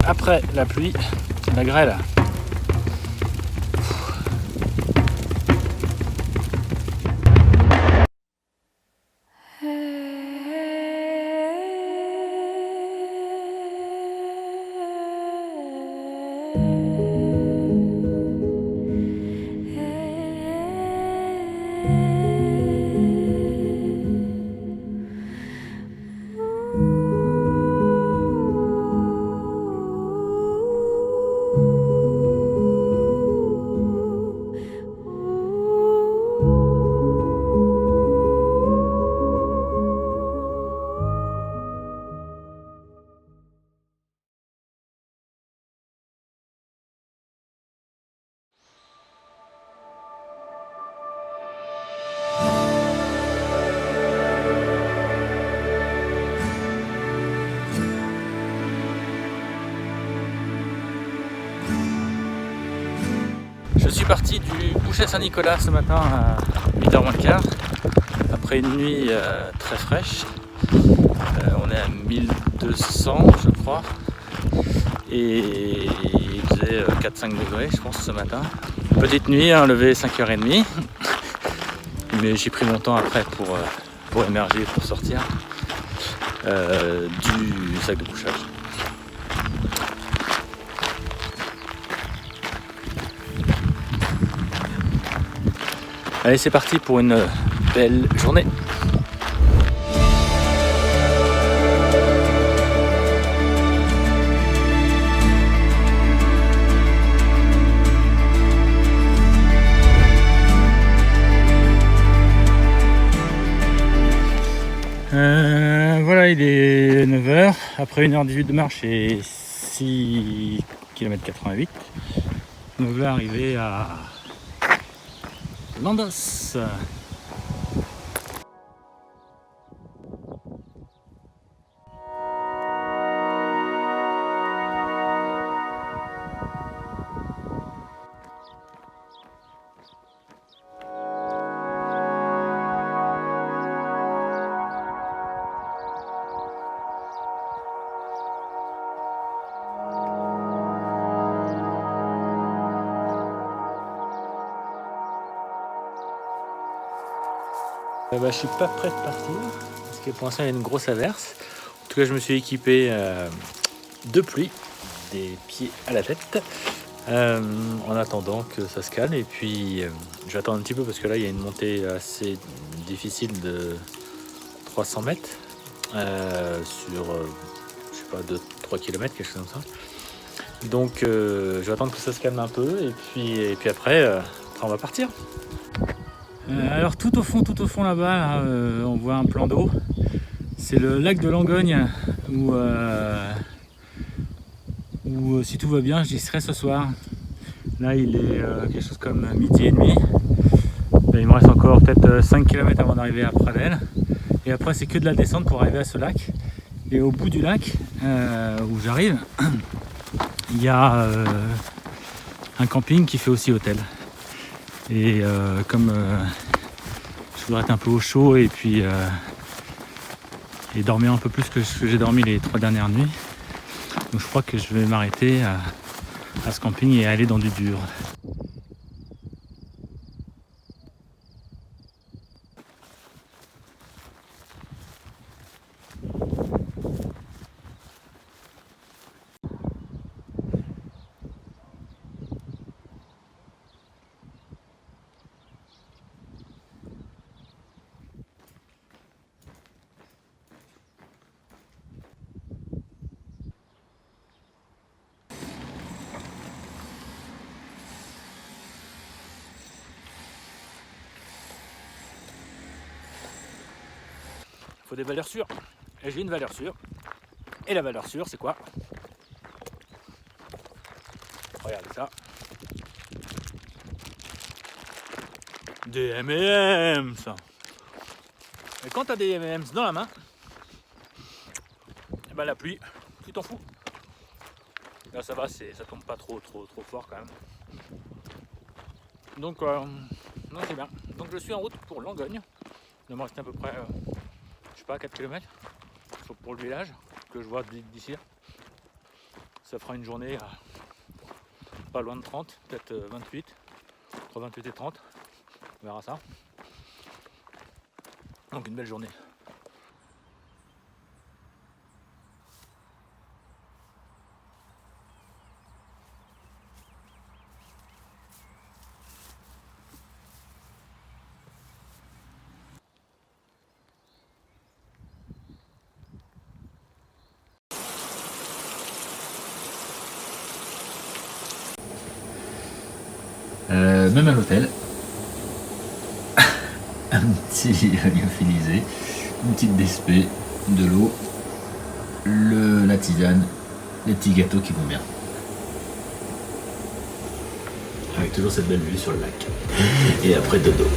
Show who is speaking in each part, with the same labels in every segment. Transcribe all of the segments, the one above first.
Speaker 1: après la pluie, la grêle. Je suis parti du Bouchet Saint-Nicolas ce matin à 8h moins le quart, après une nuit très fraîche. On est à 1200 je crois, et il faisait 4-5 degrés je pense ce matin. Petite nuit, levé 5h30, mais j'ai pris mon temps après pour émerger, pour sortir du sac de couchage. Allez, c'est parti pour une belle journée. Voilà, il est 9h, après 1h18 de marche et 6 km 88. Donc là, arrivé à Landos. Je suis pas prêt de partir parce que pour l'instant il y a une grosse averse. En tout cas, je me suis équipé de pluie des pieds à la tête en attendant que ça se calme. Et puis je vais attendre un petit peu parce que là il y a une montée assez difficile de 300 mètres sur je sais pas 2-3 km, quelque chose comme ça. Donc je vais attendre que ça se calme un peu et puis après on va partir. Alors tout au fond là-bas, on voit un plan d'eau. C'est le lac de Langogne où si tout va bien, j'y serai ce soir. Là il est quelque chose comme midi et demi. Là, il me reste encore peut-être 5 km avant d'arriver à Pradelles. Et après c'est que de la descente pour arriver à ce lac. Et au bout du lac où j'arrive, il y a un camping qui fait aussi hôtel. Et comme je voudrais être un peu au chaud et puis et dormir un peu plus que ce que j'ai dormi les 3 dernières nuits, donc je crois que je vais m'arrêter à ce camping et aller dans du dur. Il faut des valeurs sûres. Et j'ai une valeur sûre. Et la valeur sûre, c'est quoi? Regardez ça. Des M&M's. Et quand tu as des M&M's dans la main, et ben la pluie, tu t'en fous. Là ça va, ça tombe pas trop fort quand même. Donc non, c'est bien. Donc je suis en route pour Langogne. Il me reste à peu près, je sais pas, 4 km pour le village que je vois d'ici là. Ça fera une journée à pas loin de 30, peut-être 28, entre 28 et 30. On verra ça. Donc une belle journée. Même à l'hôtel, un petit lyophilisé, une petite DSP, de l'eau, la tisane, les petits gâteaux qui vont bien. Avec toujours cette belle vue sur le lac. Et après dodo.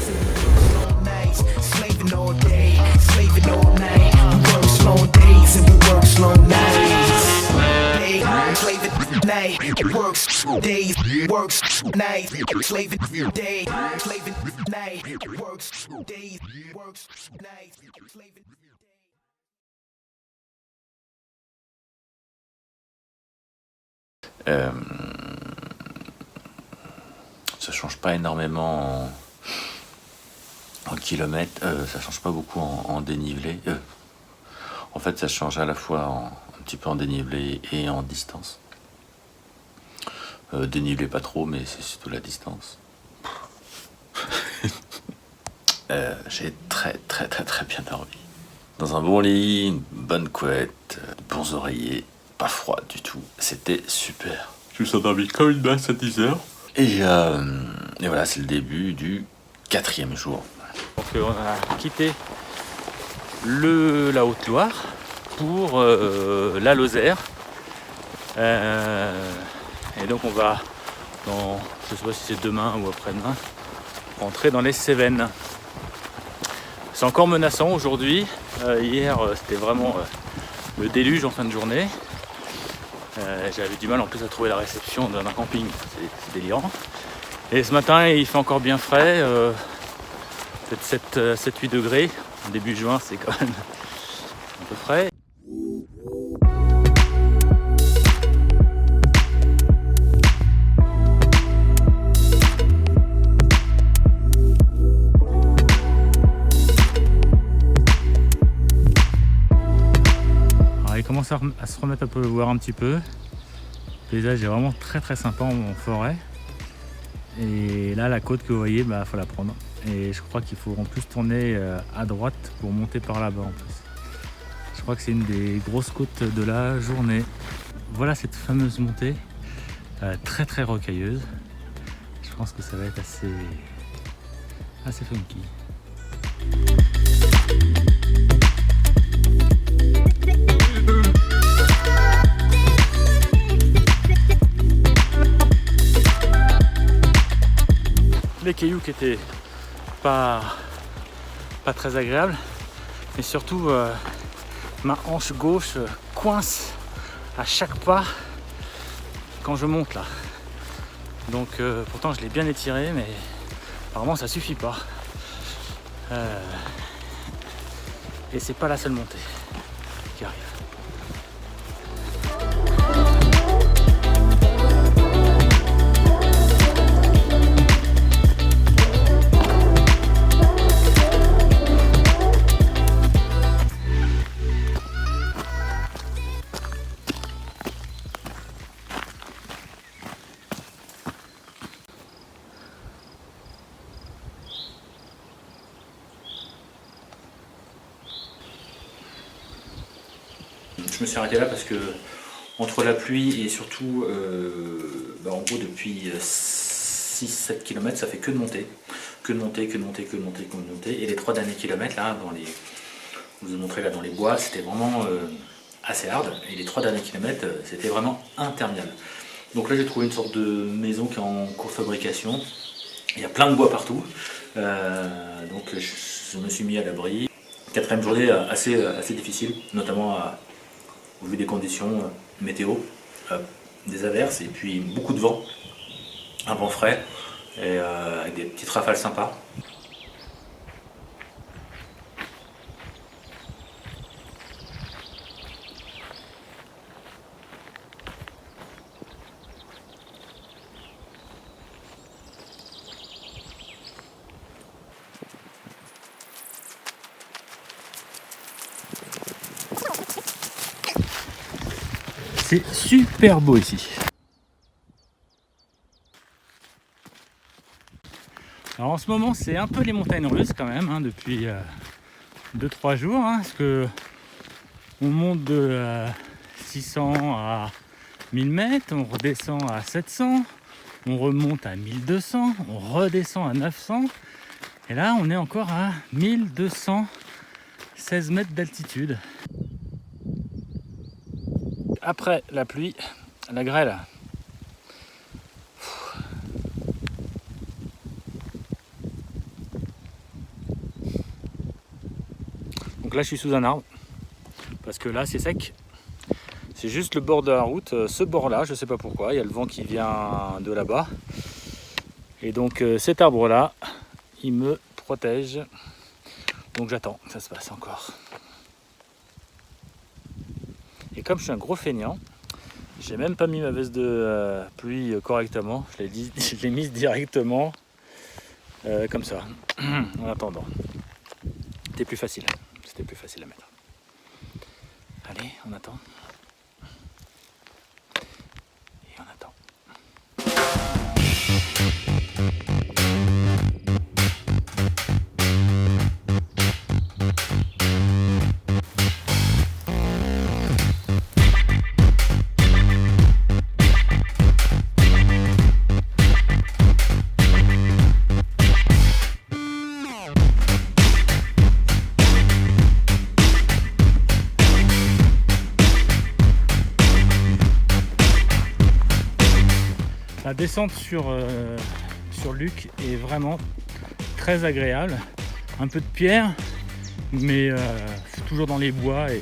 Speaker 1: Ça change pas énormément en kilomètres, ça change pas beaucoup en dénivelé. En fait, ça change à la fois un petit peu en dénivelé et en distance. Dénivelé pas trop, mais c'est surtout la distance. J'ai très bien dormi. Dans un bon lit, une bonne couette, de bons oreillers, pas froid du tout. C'était super. Je me suis endormi comme une basse à 10h. Et voilà, c'est le début du 4e jour. Donc on a quitté la Haute-Loire pour la Lozère. Et donc on va, je sais pas si c'est demain ou après-demain, rentrer dans les Cévennes. C'est encore menaçant aujourd'hui. Hier c'était vraiment le déluge en fin de journée. J'avais du mal en plus à trouver la réception d'un camping, c'est délirant. Et ce matin il fait encore bien frais, peut-être 7-8 degrés. Début juin c'est quand même un peu frais. Il commence à se remettre à pleuvoir un petit peu. Le paysage est vraiment très sympa en forêt. Et là, la côte que vous voyez, faut la prendre. Et je crois qu'il faut en plus tourner à droite pour monter par là-bas en plus. Je crois que c'est une des grosses côtes de la journée. Voilà cette fameuse montée, très rocailleuse. Je pense que ça va être assez funky. Les cailloux qui étaient pas très agréables, mais surtout ma hanche gauche coince à chaque pas quand je monte là. Donc pourtant je l'ai bien étiré, mais apparemment ça suffit pas. Et c'est pas la seule montée qui arrive. Je me suis arrêté là parce que entre la pluie et surtout en gros depuis 6-7 km ça fait que de monter. Et les 3 derniers kilomètres là je vous ai montré là dans les bois, c'était vraiment assez hard. Et les 3 derniers kilomètres c'était vraiment interminable. Donc là j'ai trouvé une sorte de maison qui est en cours de fabrication. Il y a plein de bois partout. Donc je me suis mis à l'abri. 4e journée assez difficile, notamment au vu des conditions météo, des averses et puis beaucoup de vent, un vent frais et avec des petites rafales sympas. C'est super beau ici. Alors en ce moment c'est un peu les montagnes russes quand même hein, depuis 2-3 jours hein, parce que on monte de 600 à 1000 mètres, on redescend à 700, on remonte à 1200, on redescend à 900 et là on est encore à 1216 mètres d'altitude. Après la pluie, la grêle. Donc là je suis sous un arbre parce que là c'est sec. C'est juste le bord de la route, ce bord là, je sais pas pourquoi, il y a le vent qui vient de là-bas. Et donc cet arbre là, il me protège. Donc j'attends que ça se passe encore. Et comme je suis un gros feignant, j'ai même pas mis ma veste de pluie correctement. Je l'ai mise directement comme ça, en attendant. C'était plus facile à mettre. Allez, on attend. Et on attend. La descente sur Luc est vraiment très agréable. Un peu de pierre, mais toujours dans les bois et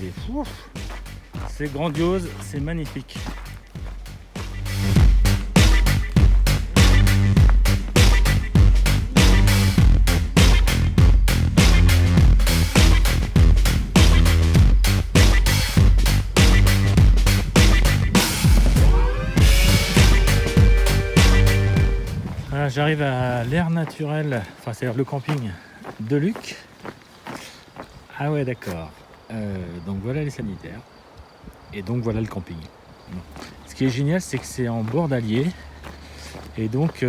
Speaker 1: c'est grandiose, c'est magnifique. J'arrive à l'air naturel, enfin c'est le camping de Luc. Ah ouais d'accord. Donc voilà les sanitaires. Et donc voilà le camping. Ce qui est génial c'est que c'est en bord d'Allier. Et donc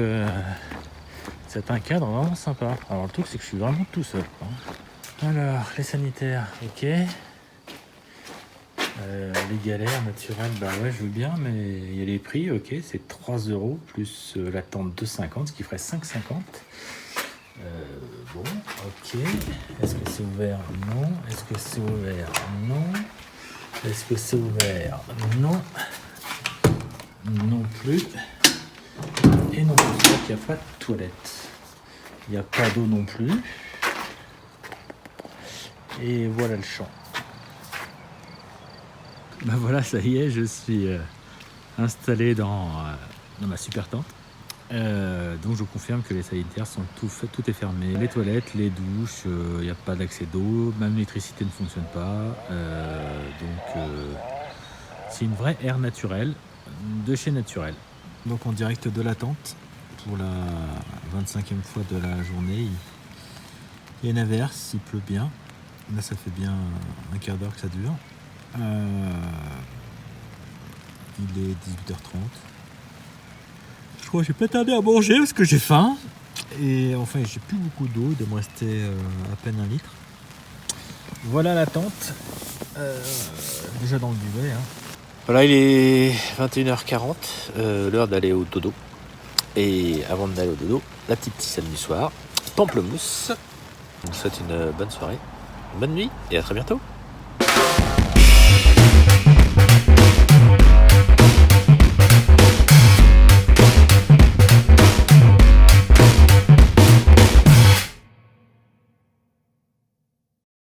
Speaker 1: c'est un cadre vraiment sympa. Alors le truc c'est que je suis vraiment tout seul. Alors les sanitaires, ok. Les galères naturelles, bah ouais je veux bien, mais il y a les prix, ok, c'est 3 € plus la tente 2,50, ce qui ferait 5,50. Bon, ok. Est-ce que c'est ouvert? Non. Est-ce que c'est ouvert? Non. Est-ce que c'est ouvert? Non. Non plus. Et non plus, il n'y a pas de toilette. Il n'y a pas d'eau non plus. Et voilà le champ. Ben voilà, ça y est, je suis installé dans ma super tente. Donc je vous confirme que les sanitaires sont tout est fermé. Les toilettes, les douches, il n'y a pas d'accès d'eau, même l'électricité ne fonctionne pas. Donc c'est une vraie aire naturelle, de chez Naturel. Donc en direct de la tente, pour la 25e fois de la journée, il y a une averse, il pleut bien. Là ça fait bien un quart d'heure que ça dure. Il est 18h30. Je crois que j'ai pas tardé à manger parce que j'ai faim. Et enfin j'ai plus beaucoup d'eau, il doit me rester à peine 1 litre. Voilà la tente. Déjà dans le duvet. Voilà, il est 21h40, l'heure d'aller au dodo. Et avant d'aller au dodo, la petite tisane du soir, pamplemousse. Je vous souhaite une bonne soirée, bonne nuit et à très bientôt.